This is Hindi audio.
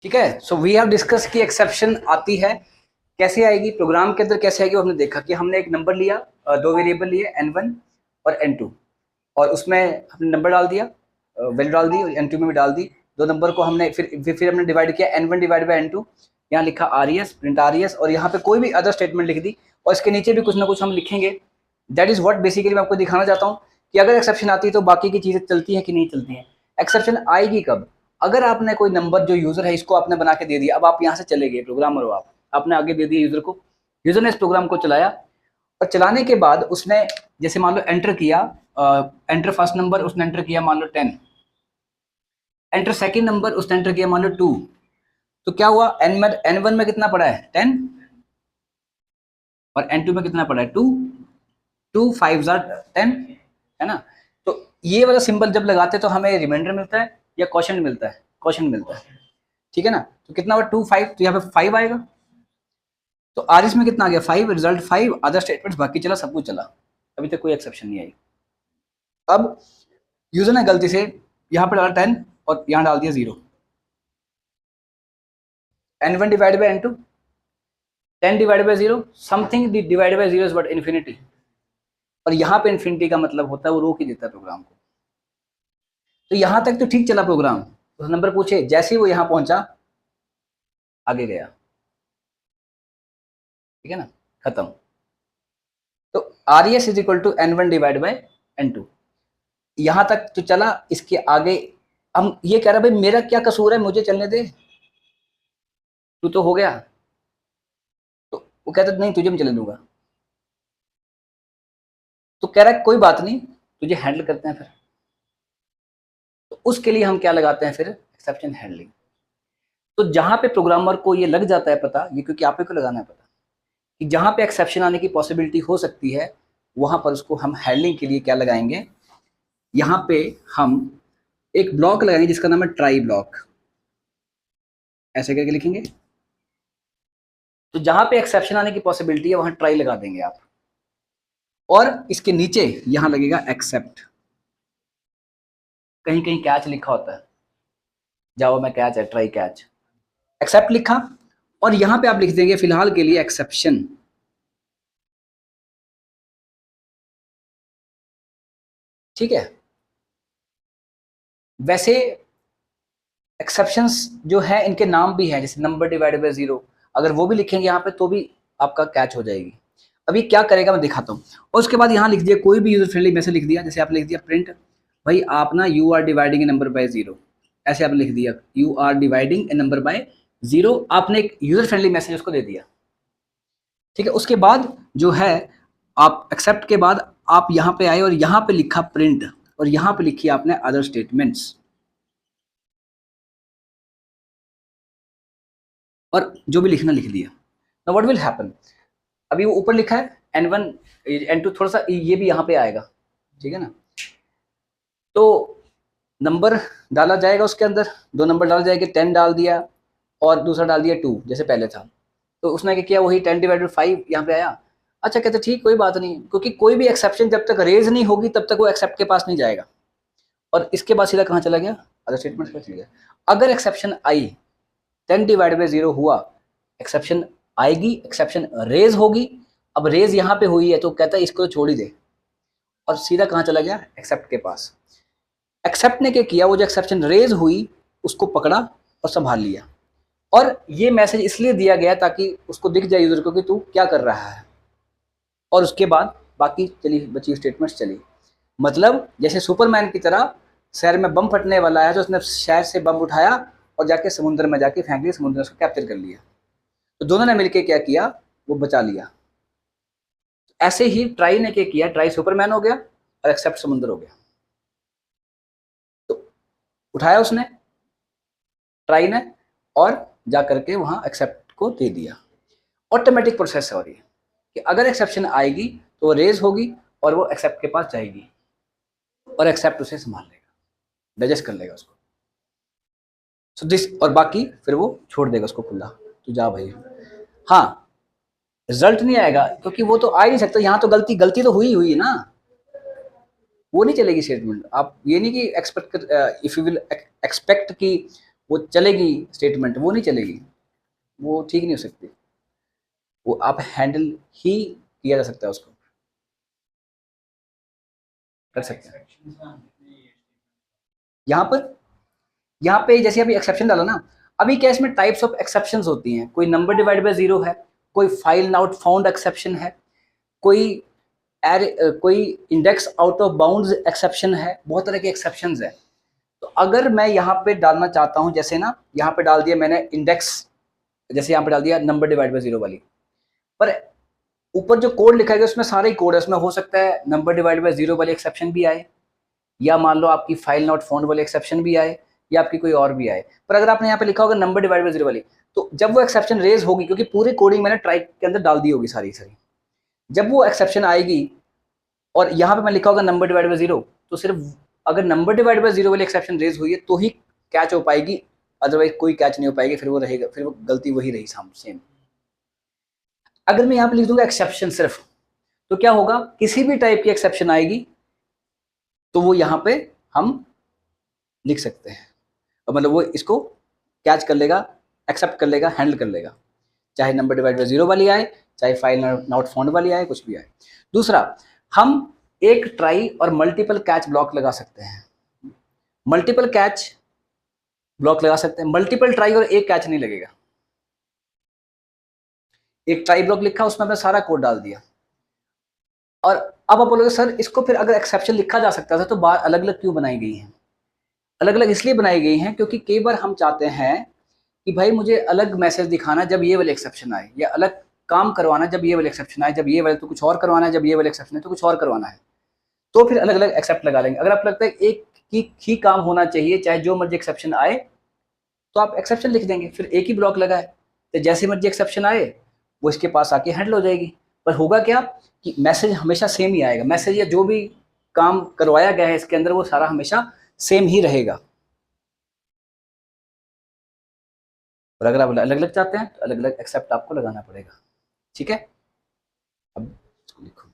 ठीक है। सो वी हैव डिस्कस की एक्सेप्शन आती है कैसे आएगी, प्रोग्राम के अंदर कैसे आएगी। हमने देखा कि हमने एक नंबर लिया, दो वेरिएबल लिए n1 और n2, और उसमें हमने नंबर डाल दिया, वैल्यू डाल दी, और n2 में भी डाल दी। दो नंबर को हमने फिर हमने डिवाइड किया, n1 डिवाइड बाई n2, यहाँ लिखा आर प्रिंट आर और यहाँ पे कोई भी अदर स्टेटमेंट लिख दी, और इसके नीचे भी कुछ ना कुछ हम लिखेंगे। दैट इज व्हाट बेसिकली मैं आपको दिखाना चाहता हूँ कि अगर एक्सेप्शन आती है तो बाकी की चीजें चलती हैं कि नहीं चलती हैं। एक्सेप्शन आएगी कब? अगर आपने कोई नंबर जो यूजर है इसको आपने बना के दे दिया, अब आप यहाँ से चले गए, प्रोग्रामर हो आप, आपने आगे दे दिया यूजर को, यूजर ने इस प्रोग्राम को चलाया, और चलाने के बाद उसने जैसे मान लो एंटर किया, एंटर फर्स्ट नंबर उसने एंटर किया मान लो 10, एंटर सेकंड नंबर उसने एंटर किया मान लो 2, तो क्या हुआ, n1 में कितना पड़ा है 10, और n2 में कितना पड़ा है 2, 2 5 10, है ना। तो ये वाला सिंबल जब लगाते हैं तो हमें रिमाइंडर मिलता है या क्वोशंट मिलता है? क्वोशंट मिलता है, ठीक है ना। तो कितना हुआ 2 5, तो यहाँ पे 5 आएगा, तो आर में कितना आ गया 5, रिजल्ट 5, अदर स्टेटमेंट्स बाकी चला, सब कुछ चला, अभी तक कोई एक्सेप्शन नहीं आई। अब यूजर ने गलती से यहाँ पर डाला 10 और यहाँ डाल दिया 0, n1 divide by n2, 10 divide by 0, something divide by 0 is what, infinity. और यहाँ पे इन्फिनिटी का मतलब होता है वो रोक ही देता है प्रोग्राम को। तो यहाँ तक तो ठीक चला प्रोग्राम, उस नंबर पूछे, जैसे ही वो यहाँ पहुंचा आगे गया, ठीक है ना, खत्म। तो R S is equal to n1 divide by n2, यहाँ तक तो चला, इसके आगे हम ये कह रहा भाई मेरा क्या कसूर है, मुझे चलने दे, तू तो हो गया। तो वो कहता नहीं तुझे मैं चलने दूंगा, तो कह रहा है कोई बात नहीं, तुझे हैंडल करते हैं फिर। तो उसके लिए हम क्या लगाते हैं फिर, एक्सेप्शन हैंडलिंग। तो जहां पे प्रोग्रामर को ये लग जाता है पता, ये क्योंकि आप ही को लगाना है पता कि जहां पे एक्सेप्शन आने की पॉसिबिलिटी हो सकती है, वहां पर उसको हम हैंडलिंग के लिए क्या लगाएंगे, यहाँ पे हम एक ब्लॉक लगाएंगे जिसका नाम है ट्राई ब्लॉक, ऐसे करके लिखेंगे। तो जहां पे एक्सेप्शन आने की पॉसिबिलिटी है वहां ट्राई लगा देंगे आप, और इसके नीचे यहां लगेगा एक्सेप्ट। कहीं कहीं कैच लिखा होता है, जावा में कैच है, ट्राई कैच, एक्सेप्ट लिखा, और यहां पे आप लिख देंगे फिलहाल के लिए एक्सेप्शन, ठीक है। वैसे एक्सेप्शंस जो है इनके नाम भी हैं, जैसे नंबर डिवाइडेड बाय 0, अगर वो भी लिखेंगे यहाँ पे तो भी आपका कैच हो जाएगी। अभी क्या करेगा मैं दिखाता हूँ। और उसके बाद यहाँ लिख दिया कोई भी यूजर फ्रेंडली मैसेज लिख दिया, जैसे आप लिख दिया प्रिंट, भाई आप ना you are dividing a number by 0, ऐसे आप लिख दिया you are dividing a number by 0, आपने एक यूजर फ्रेंडली मैसेज उसको दे दिया, ठीक है। उसके बाद जो है आप एक्सेप्ट के बाद आप यहाँ पे आए और यहाँ पे लिखा प्रिंट, और यहाँ पे लिखी आपने अदर स्टेटमेंट्स, और जो भी लिखना लिख दिया। नाउ व्हाट विल हैपन, अभी वो ऊपर लिखा है n1 n2, थोड़ा सा ये भी यहाँ पे आएगा, ठीक है ना। तो नंबर डाला जाएगा उसके अंदर, दो नंबर डाल जाएंगे, 10 डाल दिया और दूसरा डाल दिया 2 जैसे पहले था। तो उसने क्या किया, वही 10 डिवाइडेड 5 यहाँ पे आया। अच्छा कहते ठीक कोई बात नहीं, क्योंकि कोई भी एक्सेप्शन जब तक रेज नहीं होगी तब तक वो एक्सेप्ट के पास नहीं जाएगा। और इसके बाद सीधा कहाँ चला गया, अदर स्टेटमेंट पे चला गया। अगर एक्सेप्शन आई, 10 डिवाइड बाई 0 हुआ, एक्सेप्शन आएगी, एक्सेप्शन रेज होगी। अब रेज यहाँ पे हुई है तो कहता है इसको तो छोड़ ही दे, और सीधा कहाँ चला गया, एक्सेप्ट के पास। एक्सेप्ट ने क्या किया, वो जो एक्सेप्शन रेज हुई उसको पकड़ा और संभाल लिया, और ये मैसेज इसलिए दिया गया ताकि उसको दिख जाए यूजर को कि तू क्या कर रहा है। और उसके बाद बाकी चली बची स्टेटमेंट्स चली, मतलब जैसे सुपरमैन की तरह शहर में बम फटने वाला है तो उसने शहर से बम उठाया और जाके समुद्र में जाके फेंक लिया, समुद्र ने उसको कैप्चर कर लिया। तो दोनों ने मिलकर क्या किया, वो बचा लिया। ऐसे ही ट्राई ने क्या किया, ट्राई सुपरमैन हो गया और एक्सेप्ट समुद्र हो गया। तो उठाया उसने ट्राई ने और जा करके वहां एक्सेप्ट को दे दिया। ऑटोमेटिक प्रोसेस हो रही है कि अगर एक्सेप्शन आएगी तो वो रेज होगी और वो एक्सेप्ट के पास जाएगी, और एक्सेप्ट उसे संभाल लेगा, डाइजेस्ट कर लेगा उसको। सो दिस, और बाकी फिर वो छोड़ देगा उसको खुला, तो जा भाई। हाँ, रिजल्ट नहीं आएगा क्योंकि वो तो आ ही नहीं सकता, यहाँ तो गलती तो हुई है ना, वो नहीं चलेगी स्टेटमेंट। आप ये नहीं कि expect, if you will expect कि वो चलेगी स्टेटमेंट, वो नहीं चलेगी, वो ठीक नहीं हो सकती, वो आप हैंडल ही किया जा सकता है, उसको कर सकते हैं। यहाँ पे जैसे अभी एक्सेप्शन डाला ना, अभी क्या इसमें टाइप्स ऑफ एक्सेप्शंस होती हैं, कोई नंबर डिवाइड बाय जीरो है, कोई फाइल नॉट फाउंड एक्सेप्शन है, कोई कोई index out of bounds exception है, बहुत तरह के एक्सेप्शंस है। तो अगर मैं यहाँ पे डालना चाहता हूँ, जैसे ना यहाँ पे डाल दिया मैंने इंडेक्स, जैसे यहाँ पे डाल दिया नंबर डिवाइड बाय जीरो वाली, पर ऊपर जो कोड लिखा गया उसमें सारे ही कोड है, उसमें हो सकता है नंबर डिवाइड बाय जीरो वाली एक्सेप्शन भी आए, या मान लो आपकी फाइल नॉट फाउंड वाली एक्सेप्शन भी आए, या आपकी कोई और भी आए। पर अगर आपने यहाँ पे लिखा होगा नंबर डिवाइड बाय जीरो वाली, तो जब वो एक्सेप्शन रेज होगी, क्योंकि पूरी कोडिंग मैंने ट्राई के अंदर डाल दी होगी सारी सारी, जब वो एक्सेप्शन आएगी और यहाँ पे मैं लिखा होगा नंबर डिवाइड बाय जीरो, तो सिर्फ अगर नंबर डिवाइड बाय जीरो वाली एक्सेप्शन रेज हुई है तो ही कैच हो पाएगी, अदरवाइज कोई कैच नहीं हो पाएगी, फिर वो रहेगा, फिर वो गलती वही रही सेम। अगर मैं यहाँ पे लिख दूंगा एक्सेप्शन सिर्फ, तो क्या होगा, किसी भी टाइप की एक्सेप्शन आएगी तो वो यहाँ पे हम लिख सकते हैं, और मतलब वो इसको कैच कर लेगा, एक्सेप्ट कर लेगा, हैंडल कर लेगा, चाहे नंबर डिवाइड बाय जीरो वाली आए, चाहे फाइल नॉट फाउंड वाली आए, कुछ भी आए। दूसरा, हम एक ट्राई और मल्टीपल कैच ब्लॉक लगा सकते हैं, मल्टीपल कैच ब्लॉक लगा सकते हैं, मल्टीपल ट्राई और एक कैच नहीं लगेगा। एक ट्राई ब्लॉक लिखा, उसमें हमने सारा कोड डाल दिया, और अब आप बोलोगे सर इसको फिर अगर एक्सेप्शन लिखा जा सकता था तो बार अलग अलग क्यों बनाई गई हैं? अलग अलग इसलिए बनाई गई हैं क्योंकि कई बार हम चाहते हैं कि भाई मुझे अलग मैसेज दिखाना जब ये वाले एक्सेप्शन आए, या अलग काम करवाना जब ये वाले एक्सेप्शन आए, जब ये वाले तो कुछ और करवाना है, जब ये वाले एक्सेप्शन है तो कुछ और करवाना है, तो फिर अलग अलग एक्सेप्ट लगा लेंगे। अगर आपको लगता है एक ही काम होना चाहिए, चाहे जो मर्जी एक्सेप्शन आए, तो आप एक्सेप्शन लिख देंगे, फिर एक ही ब्लॉक लगाए, तो जैसे मर्जी एक्सेप्शन आए वो इसके पास आके हैंडल हो जाएगी। पर होगा क्या कि मैसेज हमेशा सेम ही आएगा, मैसेज या जो भी काम करवाया गया है इसके अंदर वो सारा हमेशा सेम ही रहेगा। और अगर आप अलग अलग चाहते हैं तो अलग अलग एक्सेप्ट आपको लगाना पड़ेगा। ठीक है, अब लिखो।